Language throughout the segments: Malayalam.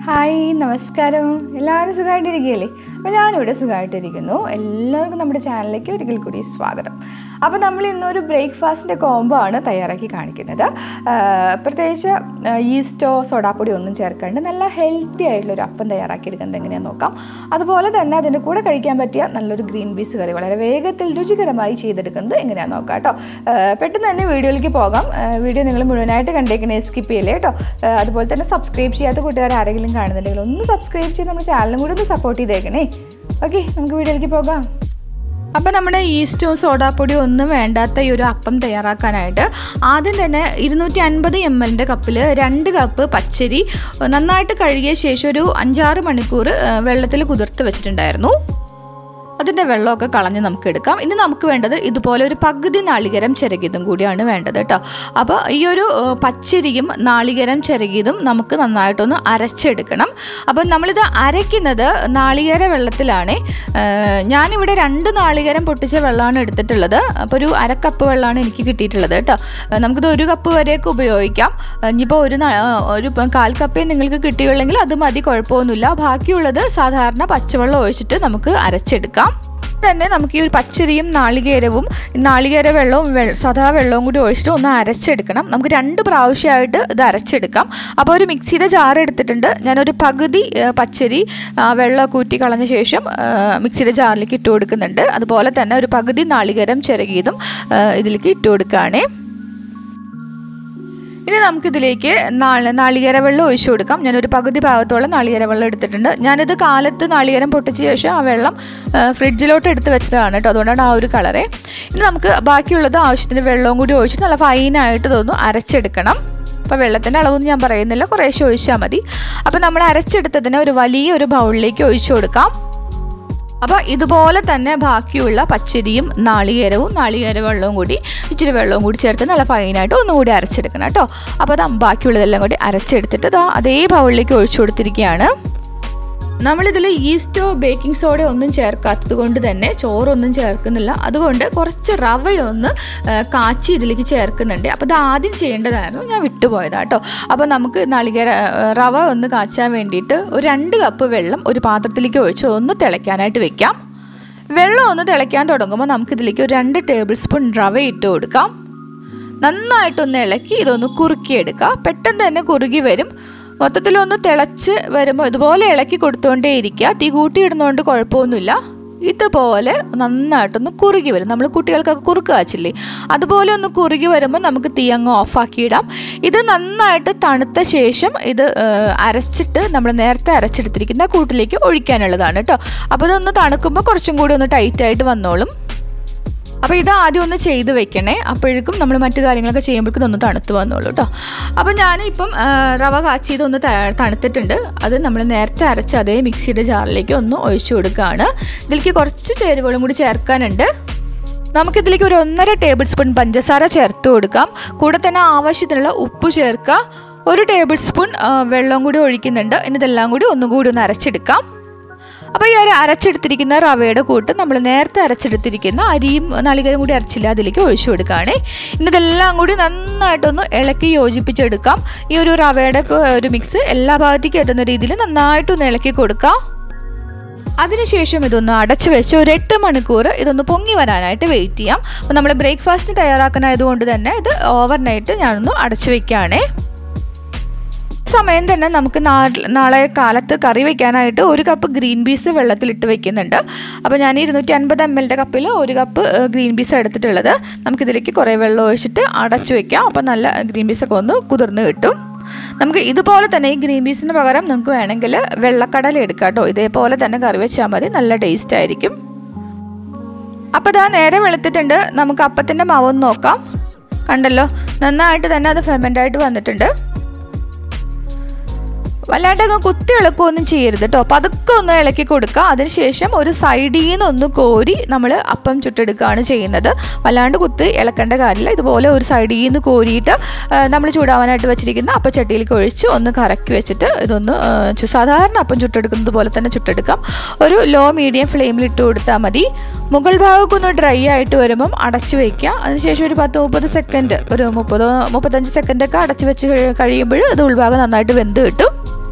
ഹായ് നമസ്കാരം എല്ലാവരും സുഖമായിട്ടിരിക്കുകയല്ലേ അപ്പോൾ ഞാനിവിടെ സുഖമായിട്ടിരിക്കുന്നു എല്ലാവർക്കും നമ്മുടെ ചാനലിലേക്ക് ഒരിക്കൽ കൂടി സ്വാഗതം അപ്പോൾ നമ്മൾ ഇന്നൊരു ബ്രേക്ക്ഫാസ്റ്റിൻ്റെ കോംബോ ആണ് തയ്യാറാക്കി കാണിക്കുന്നത് പ്രത്യേകിച്ച് ഈസ്റ്റോ സോഡാപ്പൊടി ഒന്നും ചേർക്കാണ്ട് നല്ല ഹെൽത്തി ആയിട്ടുള്ളൊരു അപ്പം തയ്യാറാക്കിയെടുക്കുന്നത് എങ്ങനെയാണെന്ന് നോക്കാം അതുപോലെ തന്നെ അതിൻ്റെ കൂടെ കഴിക്കാൻ പറ്റിയ നല്ലൊരു ഗ്രീൻ പീസ് കറി വളരെ വേഗത്തിൽ രുചികരമായി ചെയ്തെടുക്കുന്നത് എങ്ങനെയാണെന്ന് നോക്കാം കേട്ടോ പെട്ടെന്ന് തന്നെ വീഡിയോയിലേക്ക് പോകാം വീഡിയോ നിങ്ങൾ മുഴുവനായിട്ട് കണ്ടേക്കണേ സ്കിപ്പ് ചെയ്യില്ലേ കേട്ടോ അതുപോലെ തന്നെ സബ്സ്ക്രൈബ് ചെയ്യാത്ത കൂട്ടുകാർ ആരെങ്കിലും കാണുന്നുണ്ടെങ്കിൽ ഒന്ന് സബ്സ്ക്രൈബ് ചെയ്ത് നമ്മുടെ ചാനലും കൂടി ഒന്ന് സപ്പോർട്ട് ചെയ്തേക്കണേ ഓക്കെ നമുക്ക് വീഡിയോയിലേക്ക് പോകാം അപ്പോൾ നമ്മുടെ ഈസ്റ്റും സോഡാപ്പൊടിയും ഒന്നും വേണ്ടാത്ത ഈ ഒരു അപ്പം തയ്യാറാക്കാനായിട്ട് ആദ്യം തന്നെ 250 ml കപ്പിൽ 2 കപ്പ് പച്ചരി നന്നായിട്ട് കഴുകിയ ശേഷം ഒരു 5-6 മണിക്കൂർ വെള്ളത്തിൽ കുതിർത്ത് വെച്ചിട്ടുണ്ടായിരുന്നു അതിൻ്റെ വെള്ളമൊക്കെ കളഞ്ഞ് നമുക്ക് എടുക്കാം ഇനി നമുക്ക് വേണ്ടത് ഇതുപോലെ ഒരു പകുതി നാളികേരം ചിരകിയതും കൂടിയാണ് വേണ്ടത് കേട്ടോ അപ്പോൾ ഈ ഒരു പച്ചരിയും നാളികേരം ചിരകിയതും നമുക്ക് നന്നായിട്ടൊന്ന് അരച്ചെടുക്കണം അപ്പോൾ നമ്മളിത് അരയ്ക്കുന്നത് നാളികേര വെള്ളത്തിലാണ് ഞാനിവിടെ 2 നാളികേരം പൊട്ടിച്ച വെള്ളമാണ് എടുത്തിട്ടുള്ളത് അപ്പോൾ ഒരു 1/2 കപ്പ് വെള്ളമാണ് എനിക്ക് കിട്ടിയിട്ടുള്ളത് കേട്ടോ നമുക്കിത് 1 കപ്പ് വരെയൊക്കെ ഉപയോഗിക്കാം ഇനിയിപ്പോൾ ഒരു 1/4 കപ്പേ നിങ്ങൾക്ക് കിട്ടിയുള്ളെങ്കിൽ അത് മതി കുഴപ്പമൊന്നുമില്ല ബാക്കിയുള്ളത് സാധാരണ പച്ചവെള്ളം ഒഴിച്ചിട്ട് നമുക്ക് അരച്ചെടുക്കാം തന്നെ നമുക്ക് ഈ ഒരു പച്ചരിയും നാളികേര വെള്ളവും സാധാ വെള്ളവും കൂടി ഒഴിച്ചിട്ട് ഒന്ന് അരച്ചെടുക്കണം നമുക്ക് 2 പ്രാവശ്യമായിട്ട് ഇത് അരച്ചെടുക്കാം അപ്പോൾ ഒരു മിക്സിയുടെ ജാർ എടുത്തിട്ടുണ്ട് ഞാനൊരു പകുതി പച്ചരി വെള്ളം കൂറ്റി കളഞ്ഞ ശേഷം മിക്സിയുടെ ജാറിലേക്ക് ഇട്ട് കൊടുക്കുന്നുണ്ട് അതുപോലെ തന്നെ ഒരു പകുതി നാളികേരം ചിരകിയതും ഇതിലേക്ക് ഇട്ട് കൊടുക്കുകയാണേ ഇനി നമുക്കിതിലേക്ക് നാളികേര വെള്ളം ഒഴിച്ചു കൊടുക്കാം ഞാനൊരു പകുതി ഭാഗത്തോളം നാളികേര വെള്ളം എടുത്തിട്ടുണ്ട് ഞാനിത് കാലത്ത് നാളികേരം പൊട്ടിച്ച ശേഷം ആ വെള്ളം ഫ്രിഡ്ജിലോട്ട് എടുത്ത് വെച്ചതാണ് കേട്ടോ അതുകൊണ്ടാണ് ആ ഒരു കളറേ ഇനി നമുക്ക് ബാക്കിയുള്ളത് ആവശ്യത്തിന് വെള്ളവും കൂടി ഒഴിച്ചിട്ട് നല്ല ഫൈനായിട്ട് തോന്നും അരച്ചെടുക്കണം അപ്പോൾ വെള്ളത്തിൻ്റെ അളവൊന്നും ഞാൻ പറയുന്നില്ല കുറേശ്ശെ ഒഴിച്ചാൽ മതി അപ്പോൾ നമ്മൾ അരച്ചെടുത്തതിന് ഒരു വലിയൊരു ബൗളിലേക്ക് ഒഴിച്ചു കൊടുക്കാം അപ്പോൾ ഇതുപോലെ തന്നെ ബാക്കിയുള്ള പച്ചരിയും നാളികേര വെള്ളവും കൂടി ഇച്ചിരി വെള്ളവും കൂടി ചേർത്ത് നല്ല ഫൈനായിട്ട് ഒന്നും കൂടി അരച്ചെടുക്കണം കേട്ടോ അപ്പോൾ അത് ബാക്കിയുള്ളതെല്ലാം കൂടി അരച്ചെടുത്തിട്ട് അതേ ബൗളിലേക്ക് ഒഴിച്ചു കൊടുത്തിരിക്കുകയാണ് നമ്മളിതിൽ ഈസ്റ്റോ ബേക്കിംഗ് സോഡ ഒന്നും ചേർക്കാത്തത് കൊണ്ട് തന്നെ ചോറൊന്നും ചേർക്കുന്നില്ല അതുകൊണ്ട് കുറച്ച് റവയൊന്ന് കാച്ചി ഇതിലേക്ക് ചേർക്കുന്നുണ്ട് അപ്പോൾ ഇത് ആദ്യം ചെയ്യേണ്ടതായിരുന്നു ഞാൻ വിട്ടുപോയതാണ് കേട്ടോ അപ്പോൾ നമുക്ക് റവ ഒന്ന് കാച്ചാൻ വേണ്ടിയിട്ട് ഒരു 2 കപ്പ് വെള്ളം ഒരു പാത്രത്തിലേക്ക് ഒഴിച്ച് ഒന്ന് തിളയ്ക്കാനായിട്ട് വെക്കാം വെള്ളം ഒന്ന് തിളയ്ക്കാൻ തുടങ്ങുമ്പോൾ നമുക്കിതിലേക്ക് ഒരു 2 ടേബിൾ സ്പൂൺ റവ ഇട്ട് കൊടുക്കാം നന്നായിട്ടൊന്ന് ഇളക്കി ഇതൊന്ന് കുറുക്കിയെടുക്കുക പെട്ടെന്ന് തന്നെ കുറുകി വരും മൊത്തത്തിലൊന്ന് തിളച്ച് വരുമ്പോൾ ഇതുപോലെ ഇളക്കി കൊടുത്തുകൊണ്ടേ ഇരിക്കുക തീ കൂട്ടിയിടുന്നതുകൊണ്ട് കുഴപ്പമൊന്നുമില്ല ഇതുപോലെ നന്നായിട്ടൊന്ന് കുറുകി വരും നമ്മൾ കുട്ടികൾക്കൊക്കെ കുറുക്ക് കാച്ചില്ലേ അതുപോലെ ഒന്ന് കുറുകി വരുമ്പോൾ നമുക്ക് തീ അങ്ങ് ഓഫാക്കിയിടാം ഇത് നന്നായിട്ട് തണുത്ത ശേഷം ഇത് അരച്ചിട്ട് നമ്മൾ നേരത്തെ അരച്ചെടുത്തിരിക്കുന്ന കൂട്ടിലേക്ക് ഒഴിക്കാനുള്ളതാണ് കേട്ടോ അപ്പോൾ ഇതൊന്ന് തണുക്കുമ്പോൾ കുറച്ചും കൂടി ഒന്ന് ടൈറ്റായിട്ട് വന്നോളും അപ്പോൾ ഇത് ആദ്യം ഒന്ന് ചെയ്ത് വെക്കണേ അപ്പോഴേക്കും നമ്മൾ മറ്റു കാര്യങ്ങളൊക്കെ ചെയ്യുമ്പോഴേക്കും ഒന്ന് തണുത്ത് വന്നോളൂ കേട്ടോ അപ്പോൾ ഞാനിപ്പം റവ കാച്ചിയതൊന്ന് തണുത്തിട്ടുണ്ട് അത് നമ്മൾ നേരത്തെ അരച്ച അതേ മിക്സിയുടെ ജാറിലേക്ക് ഒന്ന് ഒഴിച്ചു കൊടുക്കുകയാണ് ഇതിലേക്ക് കുറച്ച് ചേരുവകളും കൂടി ചേർക്കാനുണ്ട് നമുക്കിതിലേക്ക് ഒരു 1.5 ടേബിൾ സ്പൂൺ പഞ്ചസാര ചേർത്ത് കൊടുക്കാം കൂടെ തന്നെ ആവശ്യത്തിനുള്ള ഉപ്പ് ചേർക്കുക 1 ടേബിൾ സ്പൂൺ വെള്ളം കൂടി ഒഴിക്കുന്നുണ്ട് ഇനി ഇതെല്ലാം കൂടി ഒന്നുകൂടി ഒന്ന് അരച്ചെടുക്കാം അപ്പോൾ ഈ അരച്ചെടുത്തിരിക്കുന്ന റവയുടെ കൂട്ട് നമ്മൾ നേരത്തെ അരച്ചെടുത്തിരിക്കുന്ന അരിയും നാളികേരം കൂടി അരച്ചില്ല അതിലേക്ക് ഒഴിച്ചു കൊടുക്കുകയാണ് ഇനി ഇതെല്ലാം കൂടി നന്നായിട്ടൊന്ന് ഇളക്കി യോജിപ്പിച്ചെടുക്കാം ഈ ഒരു റവയുടെ ഒരു മിക്സ് എല്ലാ ഭാഗത്തേക്കും എത്തുന്ന രീതിയിൽ നന്നായിട്ടൊന്ന് ഇളക്കി കൊടുക്കാം അതിനുശേഷം ഇതൊന്ന് അടച്ചു വെച്ച് ഒരു 8 മണിക്കൂർ ഇതൊന്ന് പൊങ്ങി വരാനായിട്ട് വെയിറ്റ് ചെയ്യാം അപ്പോൾ നമ്മൾ ബ്രേക്ക്ഫാസ്റ്റിന് തയ്യാറാക്കാനായതുകൊണ്ട് തന്നെ ഇത് ഓവർനൈറ്റ് ഞാനൊന്ന് അടച്ചു വെക്കുകയാണേ സമയം തന്നെ നമുക്ക് നാളെ കാലത്ത് കറി വെക്കാനായിട്ട് 1 കപ്പ് ഗ്രീൻ പീസ് വെള്ളത്തിലിട്ട് വെക്കുന്നുണ്ട് അപ്പോൾ ഞാൻ 250 ml കപ്പിൽ 1 കപ്പ് ഗ്രീൻ പീസ് എടുത്തിട്ടുള്ളത് നമുക്കിതിലേക്ക് കുറേ വെള്ളം ഒഴിച്ചിട്ട് അടച്ചു വെക്കാം അപ്പോൾ നല്ല ഗ്രീൻ പീസൊക്കെ ഒന്ന് കുതിർന്ന് കിട്ടും നമുക്ക് ഇതുപോലെ തന്നെ ഈ ഗ്രീൻ പീസിന് പകരം നമുക്ക് വേണമെങ്കിൽ വെള്ളക്കടല എടുക്കാം കേട്ടോ ഇതേപോലെ തന്നെ കറി വെച്ചാൽ മതി നല്ല ടേസ്റ്റ് ആയിരിക്കും അപ്പോൾ ഇതാ നേരെ വെളുത്തിട്ടുണ്ട് നമുക്ക് അപ്പത്തിൻ്റെ മാവൊന്ന് നോക്കാം കണ്ടല്ലോ നന്നായിട്ട് തന്നെ അത് ഫെർമെൻ്റായിട്ട് വന്നിട്ടുണ്ട് വല്ലാണ്ടങ്ങ് കുത്തി ഇളക്കുകയൊന്നും ചെയ്യരുത് കേട്ടോ അപ്പോൾ അതൊക്കെ ഒന്ന് ഇളക്കി കൊടുക്കുക അതിനുശേഷം ഒരു സൈഡിൽ നിന്ന് ഒന്ന് കോരി നമ്മൾ അപ്പം ചുട്ടെടുക്കുകയാണ് ചെയ്യുന്നത് വല്ലാണ്ട് കുത്തി ഇളക്കേണ്ട കാര്യമില്ല ഇതുപോലെ ഒരു സൈഡിൽ നിന്ന് കോരിയിട്ട് നമ്മൾ ചൂടാവാനായിട്ട് വെച്ചിരിക്കുന്ന അപ്പച്ചട്ടിയിലേക്ക് ഒഴിച്ച് ഒന്ന് കറക്കി വെച്ചിട്ട് ഇതൊന്ന് സാധാരണ അപ്പം ചുട്ടെടുക്കുന്നത് പോലെ തന്നെ ചുട്ടെടുക്കാം ഒരു ലോ മീഡിയം ഫ്ലെയിമിൽ ഇട്ട് കൊടുത്താൽ മതി മുകൾ ഭാഗമൊക്കെ ഒന്ന് ഡ്രൈ ആയിട്ട് വരുമ്പം അടച്ചു വയ്ക്കുക അതിനുശേഷം ഒരു 10-30 സെക്കൻഡ് ഒരു 30-35 സെക്കൻഡൊക്കെ അടച്ചു വെച്ച് കഴിയുമ്പോൾ ഇത് ഉൾഭാഗം നന്നായിട്ട് വെന്ത് കിട്ടും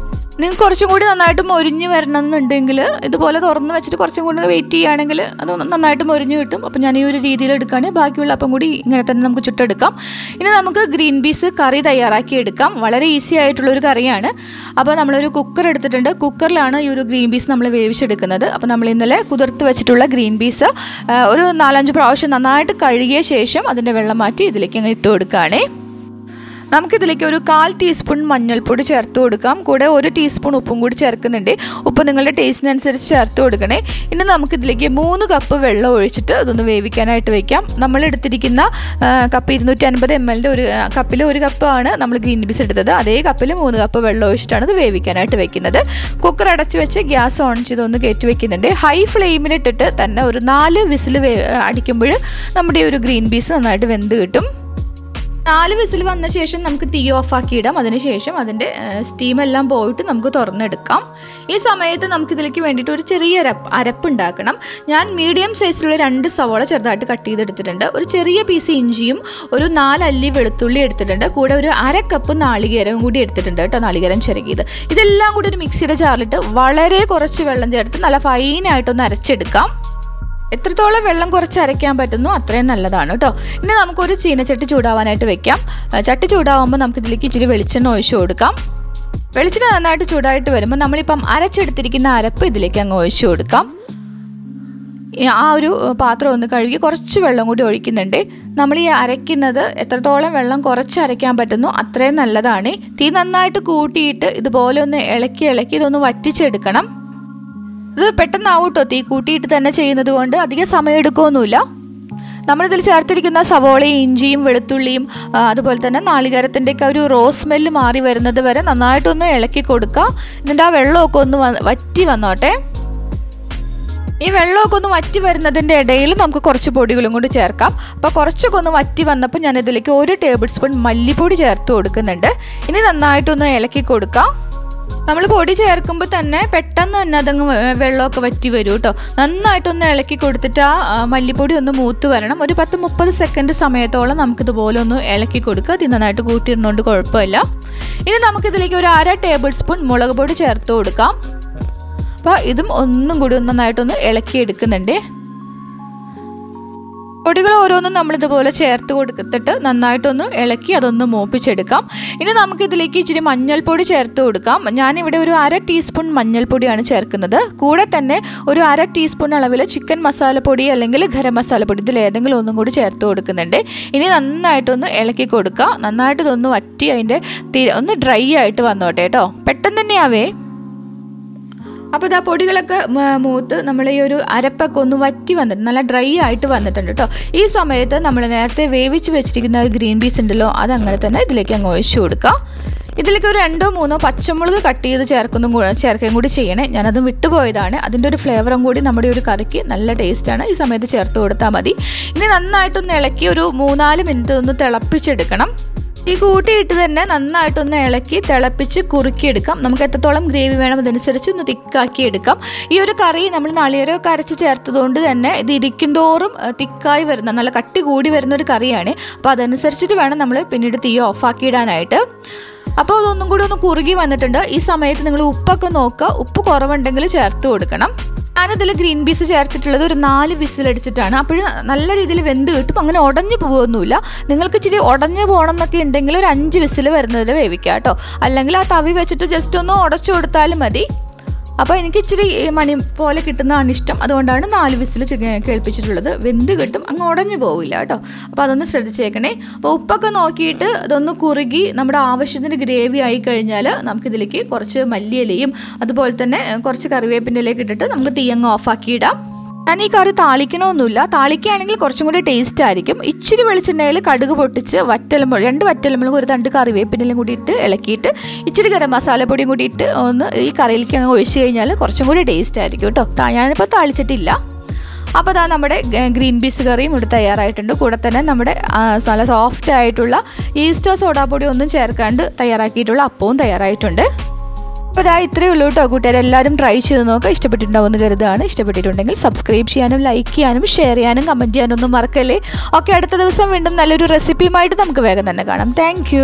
നിങ്ങൾക്ക് കുറച്ചും കൂടി നന്നായിട്ട് മൊരിഞ്ഞ് വരണം എന്നുണ്ടെങ്കിൽ ഇതുപോലെ തുറന്ന് വെച്ചിട്ട് കുറച്ചും കൂടി വെയിറ്റ് ചെയ്യുകയാണെങ്കിൽ അത് നന്നായിട്ട് മൊരിഞ്ഞ് കിട്ടും. അപ്പോൾ ഞാൻ ഈ ഒരു രീതിയിൽ എടുക്കുകയാണെങ്കിൽ ബാക്കിയുള്ള അപ്പം കൂടി ഇങ്ങനെ തന്നെ നമുക്ക് ചുട്ടെടുക്കാം. ഇനി നമുക്ക് ഗ്രീൻ പീസ് കറി തയ്യാറാക്കി എടുക്കാം. വളരെ ഈസി ആയിട്ടുള്ളൊരു കറിയാണ്. അപ്പോൾ നമ്മളൊരു കുക്കർ എടുത്തിട്ടുണ്ട്. കുക്കറിലാണ് ഈ ഒരു ഗ്രീൻ പീസ് നമ്മൾ വേവിച്ചെടുക്കുന്നത്. അപ്പോൾ നമ്മൾ ഇന്നലെ കുതിർത്ത് വെച്ചിട്ടുള്ള ഗ്രീൻ പീസ് ഒരു 4-5 പ്രാവശ്യം നന്നായിട്ട് കഴുകിയ ശേഷം അതിൻ്റെ വെള്ളം മാറ്റി ഇതിലേക്ക് അങ്ങ് ഇട്ട് കൊടുക്കുകയാണേ. നമുക്കിതിലേക്ക് ഒരു 1/4 ടീസ്പൂൺ മഞ്ഞൾപ്പൊടി ചേർത്ത് കൊടുക്കാം. കൂടെ 1 ടീസ്പൂൺ ഉപ്പും കൂടി ചേർക്കുന്നുണ്ട്. ഉപ്പ് നിങ്ങളുടെ ടേസ്റ്റിനനുസരിച്ച് ചേർത്ത് കൊടുക്കണേ. ഇനി നമുക്കിതിലേക്ക് 3 കപ്പ് വെള്ളം ഒഴിച്ചിട്ട് അതൊന്ന് വേവിക്കാനായിട്ട് വയ്ക്കാം. നമ്മൾ എടുത്തിരിക്കുന്ന കപ്പ് 250 ml ഒരു കപ്പിൽ 1 കപ്പാണ് നമ്മൾ ഗ്രീൻ പീസ് എടുത്തത്. അതേ കപ്പിൽ 3 കപ്പ് വെള്ളം ഒഴിച്ചിട്ടാണ് ഇത് വേവിക്കാനായിട്ട് വെക്കുന്നത്. കുക്കർ അടച്ച് വെച്ച് ഗ്യാസ് ഓൺ ചെയ്തൊന്ന് കയറ്റി വെക്കുന്നുണ്ട്. ഹൈ ഫ്ലെയിമിലിട്ടിട്ട് തന്നെ ഒരു 4 വിസിൽ അടിക്കുമ്പോൾ നമ്മുടെ ഒരു ഗ്രീൻ പീസ് നന്നായിട്ട് വെന്ത് കിട്ടും. 4 വിസിൽ വന്ന ശേഷം നമുക്ക് തീ ഓഫാക്കി ഇടാം. അതിനുശേഷം അതിൻ്റെ സ്റ്റീമെല്ലാം പോയിട്ട് നമുക്ക് തുറന്നെടുക്കാം. ഈ സമയത്ത് നമുക്കിതിലേക്ക് വേണ്ടിയിട്ട് ഒരു ചെറിയ അരപ്പ് ഉണ്ടാക്കണം. ഞാൻ മീഡിയം സൈസിലുള്ള 2 സവോള ചെറുതായിട്ട് കട്ട് ചെയ്തെടുത്തിട്ടുണ്ട്. ഒരു ചെറിയ പീസ് ഇഞ്ചിയും ഒരു 4 അല്ലി വെളുത്തുള്ളി എടുത്തിട്ടുണ്ട്. കൂടെ ഒരു 1/2 കപ്പ് നാളികേരവും കൂടി എടുത്തിട്ടുണ്ട് കേട്ടോ, നാളികേരം ചിരകിയത്. ഇതെല്ലാം കൂടി ഒരു മിക്സിയുടെ ജാറിലിട്ട് വളരെ കുറച്ച് വെള്ളം ചേർത്ത് നല്ല ഫൈനായിട്ടൊന്ന് അരച്ചെടുക്കാം. എത്രത്തോളം വെള്ളം കുറച്ച് അരയ്ക്കാൻ പറ്റുന്നു അത്രയും നല്ലതാണ് കേട്ടോ. ഇനി നമുക്കൊരു ചീനച്ചട്ടി ചൂടാവാനായിട്ട് വെക്കാം. ചട്ടി ചൂടാവുമ്പോൾ നമുക്കിതിലേക്ക് ഇച്ചിരി വെളിച്ചെണ്ണ ഒഴിച്ചു കൊടുക്കാം. വെളിച്ചെണ്ണ നന്നായിട്ട് ചൂടായിട്ട് വരുമ്പോൾ നമ്മളിപ്പം അരച്ചെടുത്തിരിക്കുന്ന അരപ്പ് ഇതിലേക്ക് അങ്ങ് ഒഴിച്ചു കൊടുക്കാം. ആ ഒരു പാത്രം ഒന്ന് കഴുകി കുറച്ച് വെള്ളം കൂടി ഒഴിക്കുന്നുണ്ട്. നമ്മൾ ഈ അരയ്ക്കുന്നത് എത്രത്തോളം വെള്ളം കുറച്ച് അരയ്ക്കാൻ പറ്റുന്നു അത്രയും നല്ലതാണ്. തീ നന്നായിട്ട് കൂട്ടിയിട്ട് ഇതുപോലെ ഒന്ന് ഇളക്കി ഇതൊന്ന് വറ്റിച്ചെടുക്കണം. ഇത് പെട്ടെന്നാവും കേട്ടോ, തീ കൂട്ടിയിട്ട് തന്നെ ചെയ്യുന്നത് കൊണ്ട് അധികം സമയം എടുക്കുകയൊന്നുമില്ല. നമ്മളിതിൽ ചേർത്തിരിക്കുന്ന സവോളയും ഇഞ്ചിയും വെളുത്തുള്ളിയും അതുപോലെ തന്നെ നാളികേരത്തിൻ്റെയൊക്കെ ഒരു റോസ് സ്മെല്ല് മാറി വരുന്നത് വരെ നന്നായിട്ടൊന്ന് ഇളക്കി കൊടുക്കുക. ഇതിൻ്റെ ആ വെള്ളമൊക്കെ ഒന്ന് വറ്റി വന്നോട്ടെ. ഈ വെള്ളമൊക്കെ ഒന്ന് വറ്റി വരുന്നതിൻ്റെ ഇടയിൽ നമുക്ക് കുറച്ച് പൊടികളും കൂടി ചേർക്കാം. അപ്പോൾ കുറച്ചൊക്കെ ഒന്ന് വറ്റി വന്നപ്പോൾ ഞാനിതിലേക്ക് 1 ടേബിൾ സ്പൂൺ മല്ലിപ്പൊടി ചേർത്ത് കൊടുക്കുന്നുണ്ട്. ഇനി നന്നായിട്ടൊന്ന് ഇളക്കി കൊടുക്കാം. നമ്മൾ പൊടി ചേർക്കുമ്പോൾ തന്നെ പെട്ടെന്ന് തന്നെ അതങ്ങ് വെള്ളമൊക്കെ വറ്റി വരും കേട്ടോ. നന്നായിട്ടൊന്ന് ഇളക്കി കൊടുത്തിട്ട് ആ മല്ലിപ്പൊടി ഒന്ന് മൂത്ത് വരണം. ഒരു 10-30 സെക്കൻഡ് സമയത്തോളം നമുക്കിതുപോലെ ഒന്ന് ഇളക്കി കൊടുക്കുക. ഇത് നന്നായിട്ട് കൂട്ടിയിരുന്നുകൊണ്ട് കുഴപ്പമില്ല. ഇനി നമുക്കിതിലേക്ക് ഒരു 1/2 ടേബിൾ സ്പൂൺ മുളക് പൊടി ചേർത്ത് കൊടുക്കാം. അപ്പോൾ ഇതും ഒന്നും കൂടി നന്നായിട്ടൊന്ന് ഇളക്കി എടുക്കുന്നുണ്ട്. പൊടികൾ ഓരോന്നും നമ്മളിതുപോലെ ചേർത്ത് കൊടുത്തിട്ട് നന്നായിട്ടൊന്ന് ഇളക്കി അതൊന്ന് മൂപ്പിച്ചെടുക്കാം. ഇനി നമുക്കിതിലേക്ക് ഇച്ചിരി മഞ്ഞൾപ്പൊടി ചേർത്ത് കൊടുക്കാം. ഞാനിവിടെ ഒരു 1/2 ടീസ്പൂൺ മഞ്ഞൾപ്പൊടിയാണ് ചേർക്കുന്നത്. കൂടെ തന്നെ ഒരു 1/2 ടീസ്പൂൺ അളവിൽ ചിക്കൻ മസാലപ്പൊടി അല്ലെങ്കിൽ ഗരം മസാലപ്പൊടി ഇതിലേതെങ്കിലും ഒന്നും കൂടി ചേർത്ത് കൊടുക്കുന്നുണ്ട്. ഇനി നന്നായിട്ടൊന്ന് ഇളക്കി കൊടുക്കുക. നന്നായിട്ട് ഇതൊന്ന് വറ്റി അതിൻ്റെ ഒന്ന് ഡ്രൈ ആയിട്ട് വന്നോട്ടെ കേട്ടോ. പെട്ടെന്ന് തന്നെയാവേ. അപ്പോൾ ഇതാ പൊടികളൊക്കെ മൂത്ത് നമ്മൾ ഈ ഒരു അരപ്പൊക്കെ ഒന്ന് വറ്റി വന്നിട്ട് നല്ല ഡ്രൈ ആയിട്ട് വന്നിട്ടുണ്ട് കേട്ടോ. ഈ സമയത്ത് നമ്മൾ നേരത്തെ വേവിച്ച് വെച്ചിരിക്കുന്ന ഗ്രീൻ പീസ് ഉണ്ടല്ലോ അതങ്ങനെ തന്നെ ഇതിലേക്ക് അങ്ങ് ഒഴിച്ചു കൊടുക്കാം. ഇതിലേക്ക് ഒരു 2-3 പച്ചമുളക് കട്ട് ചെയ്ത് ചേർക്കുകയും കൂടി ചെയ്യണേ. ഞാനത് വിട്ടുപോയതാണ്. അതിൻ്റെ ഒരു ഫ്ലേവറും കൂടി നമ്മുടെ ഒരു കറിക്ക് നല്ല ടേസ്റ്റാണ്. ഈ സമയത്ത് ചേർത്ത് കൊടുത്താൽ മതി. ഇനി നന്നായിട്ടൊന്ന് ഇളക്കി ഒരു 3-4 മിനിറ്റ് ഒന്ന് തിളപ്പിച്ചെടുക്കണം. ഈ കൂട്ടിയിട്ട് തന്നെ നന്നായിട്ടൊന്ന് ഇളക്കി തിളപ്പിച്ച് കുറുക്കിയെടുക്കാം. നമുക്ക് എത്രത്തോളം ഗ്രേവി വേണം അതനുസരിച്ച് ഒന്ന് തിക്കാക്കി എടുക്കാം. ഈ ഒരു കറി നമ്മൾ നാളികേരമൊക്കെ അരച്ച് ചേർത്തതുകൊണ്ട് തന്നെ ഇത് ഇരിക്കും തോറും തിക്കായി വരുന്ന നല്ല കട്ടി കൂടി വരുന്ന ഒരു കറിയാണ്. അപ്പോൾ അതനുസരിച്ചിട്ട് വേണം നമ്മൾ പിന്നീട് തീ ഓഫാക്കി ഇടാനായിട്ട്. അപ്പോൾ അതൊന്നും കൂടി ഒന്ന് കുറുകി വന്നിട്ടുണ്ട്. ഈ സമയത്ത് നിങ്ങൾ ഉപ്പൊക്കെ നോക്കുക. ഉപ്പ് കുറവുണ്ടെങ്കിൽ ചേർത്ത് കൊടുക്കണം. ഞാനിതിൽ ഗ്രീൻ പീസ് ചേർത്തിട്ടുള്ളത് ഒരു 4 വിസിലടിച്ചിട്ടാണ്. അപ്പോഴും നല്ല രീതിയിൽ വെന്ത് കിട്ടും. അങ്ങനെ ഉടഞ്ഞു പോകുമൊന്നുമില്ല. നിങ്ങൾക്ക് ഇച്ചിരി ഉടഞ്ഞു പോകണം എന്നൊക്കെ ഉണ്ടെങ്കിൽ ഒരു 5 വിസിൽ വരുന്നതിൽ വേവിക്കുക കേട്ടോ. അല്ലെങ്കിൽ ആ തവി വെച്ചിട്ട് ജസ്റ്റ് ഒന്ന് ഉടച്ചു കൊടുത്താലും മതി. അപ്പോൾ എനിക്ക് ഇച്ചിരി മണി പോലെ കിട്ടുന്നതാണ് ഇഷ്ടം. അതുകൊണ്ടാണ് 4 വിസിൽ കേൾപ്പിച്ചിട്ടുള്ളത്. വെന്ത് കിട്ടും, അങ്ങ് ഉടഞ്ഞു പോകില്ല കേട്ടോ. അപ്പോൾ അതൊന്ന് ശ്രദ്ധിച്ചേക്കണേ. അപ്പോൾ ഉപ്പൊക്കെ നോക്കിയിട്ട് അതൊന്ന് കുറുകി നമ്മുടെ ആവശ്യത്തിന് ഗ്രേവി ആയി കഴിഞ്ഞാൽ നമുക്കിതിലേക്ക് കുറച്ച് മല്ലിയിലയും അതുപോലെ തന്നെ കുറച്ച് കറിവേപ്പിൻ്റെ ഇലയൊക്കെ ഇട്ടിട്ട് നമുക്ക് തീയങ്ങ് ഓഫാക്കി ഇടാം. ഞാൻ ഈ കറി താളിക്കണമൊന്നുമില്ല. താളിക്കുകയാണെങ്കിൽ കുറച്ചും കൂടി ടേസ്റ്റ് ആയിരിക്കും. ഇച്ചിരി വെളിച്ചെണ്ണയിൽ കടുക് പൊട്ടിച്ച് 2 വറ്റൽമുളകും ഒരു തണ്ട് കറിവേപ്പിനെല്ലാം കൂടി ഇട്ട് ഇളക്കിയിട്ട് ഇച്ചിരി ഗരം മസാലപ്പൊടിയും കൂടി ഇട്ട് ഒന്ന് ഈ കറിയിലേക്ക് അങ്ങ് ഒഴിച്ച് കഴിഞ്ഞാൽ കുറച്ചും കൂടി ടേസ്റ്റ് ആയിരിക്കും കേട്ടോ. ഞാനിപ്പോൾ താളിച്ചിട്ടില്ല. അപ്പോൾ അതാ നമ്മുടെ ഗ്രീൻ പീസ് കറിയും ഇവിടെ തയ്യാറായിട്ടുണ്ട്. കൂടെ തന്നെ നമ്മുടെ നല്ല സോഫ്റ്റ് ആയിട്ടുള്ള ഈസ്റ്റോ സോഡാപ്പൊടി ഒന്നും ചേർക്കാണ്ട് തയ്യാറാക്കിയിട്ടുള്ള അപ്പവും തയ്യാറായിട്ടുണ്ട്. അപ്പോൾ ഇതാ ഇത്രയേ ഉള്ളൂ കേട്ടോ കൂട്ടുകാർ. എല്ലാവരും ട്രൈ ചെയ്ത് നോക്കുക. ഇഷ്ടപ്പെട്ടിട്ടുണ്ടാവുമെന്ന് കരുതുകയാണ്. ഇഷ്ടപ്പെട്ടിട്ടുണ്ടെങ്കിൽ സബ്സ്ക്രൈബ് ചെയ്യാനും ലൈക്ക് ചെയ്യാനും ഷെയർ ചെയ്യാനും കമൻറ്റ് ചെയ്യാനും ഒന്നും മറക്കല്ലേ. ഓക്കെ, അടുത്ത ദിവസം വീണ്ടും നല്ലൊരു റെസിപ്പിയുമായിട്ട് നമുക്ക് വേഗം തന്നെ കാണാം. താങ്ക്